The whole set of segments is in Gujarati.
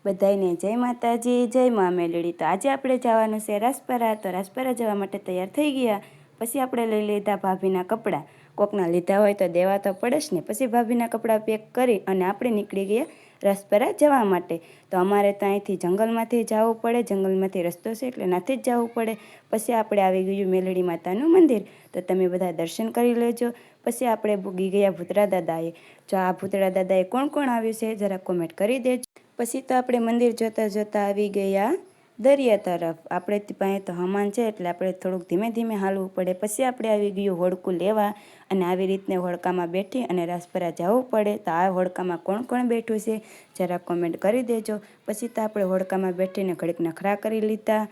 બધાયને જય માતાજી, જય મા મેલડી। તો આજે આપણે જવાનું છે રાસપરા। તો રાસપરા જવા માટે તૈયાર થઈ ગયા। પછી આપણે લઈ લીધા ભાભીના કપડાં। કોકના લીધા હોય તો દેવા તો પડે જ ને। પછી ભાભીના કપડાં પેક કરી અને આપણે નીકળી ગયા રાસપરા જવા માટે। તો અમારે તો અહીંથી જંગલમાંથી જવું પડે, જંગલમાંથી રસ્તો છે એટલે નાથી જ જવું પડે। પછી આપણે આવી ગયું મેલડી માતાનું મંદિર। તો તમે બધા દર્શન કરી લેજો। પછી આપણે ભૂગી ગયા ભૂતરા દાદાએ। જો આ ભૂતરા દાદાએ કોણ કોણ આવ્યું છે જરા કોમેન્ટ કરી દેજો। પછી તો આપણે મંદિર જોતાં જોતાં આવી ગયા દરિયા તરફ। આપણે પાસે તો હમાન છે એટલે આપણે થોડુંક ધીમે ધીમે હાલવું પડે। પછી આપણે આવી ગયું હોડકું લેવા અને આવી રીતને હોડકામાં બેઠી અને રાસપરા જવું પડે। તો આ હોડકામાં કોણ કોણ બેઠું છે જરા કોમેન્ટ કરી દેજો। પછી તો આપણે હોડકામાં બેઠીને ઘડીક નખરા કરી લીધા।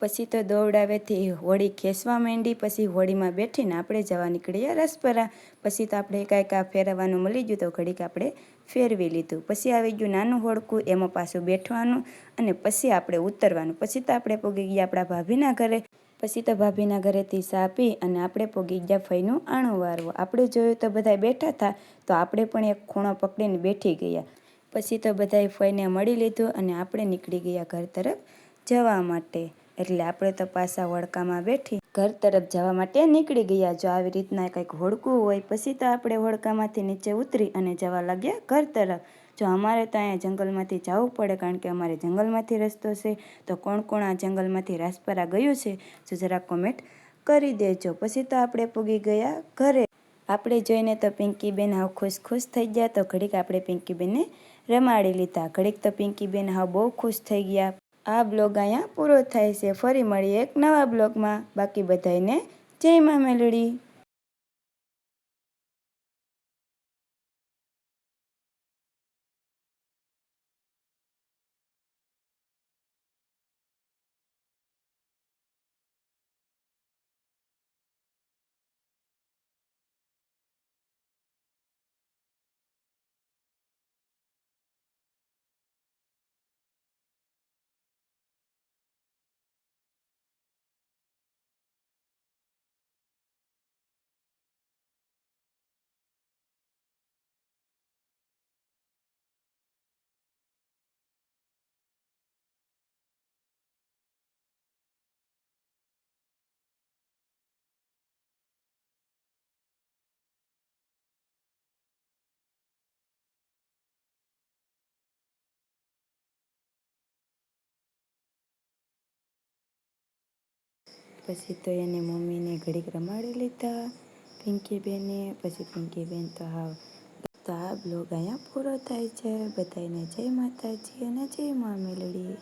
પછી તો દોવડાવેથી હોડી ખેંચવા માંડી। પછી હોડીમાં બેઠીને આપણે જવા નીકળ્યા રાસપરા। પછી તો આપણે કાંઈક આ ફેરવવાનું મળી ગયું તો ઘડીક આપણે ફેરવી લીધું। પછી આવી ગયું નાનું હોડકું, એમાં પાછું બેઠવાનું અને પછી આપણે ઉતરવાનું। પછી તો આપણે પહોંચી ગયા આપણા ભાભીના ઘરે। પછી તો ભાભીના ઘરેથી ચા પી અને આપણે પહોંચી ગયા ફઈનું આણું વારવા। આપણે જોયું તો બધા બેઠા હતા તો આપણે પણ એક ખૂણો પકડીને બેઠી ગયા। પછી તો બધાએ ફઈને મળી લીધું અને આપણે નીકળી ગયા ઘર તરફ જવા માટે। એટલે આપણે તો પાછા હોડકામાં બેઠી ઘર તરફ જવા માટે નીકળી ગયા। જો આવી રીતના કંઈક હોડકું હોય। પછી તો આપણે હોડકામાંથી નીચે ઉતરી અને જવા લાગ્યા ઘર તરફ। જો અમારે તો અહીંયા જંગલમાંથી જવું પડે કારણ કે અમારે જંગલમાંથી રસ્તો છે। તો કોણ કોણ આ જંગલમાંથી રાસપરા ગયું છે તો જરા કોમેન્ટ કરી દેજો। પછી તો આપણે પૂગી ગયા ઘરે। આપણે જોઈને તો પિંકીબેન હાવ ખુશ થઈ ગયા। તો ઘડીક આપણે પિંકીબેનને રમાડી લીધા। ઘડીક તો પિંકીબેન હાવ બહુ ખુશ થઈ ગયા। આ બ્લોગ અહીંયા પૂરો થાય છે। ફરી મળીએ એક નવા બ્લોગમાં। બાકી બધાયને જય મા મેલડી। પછી તો એને મમ્મીને ઘડીક રમાડી લીધા પિંકીબેને। પછી પિંકીબેન તો હાવ તો આ બ્લોગ અહીંયા પૂરો થાય છે। બધાને જય માતાજી અને જય મા મેલડી।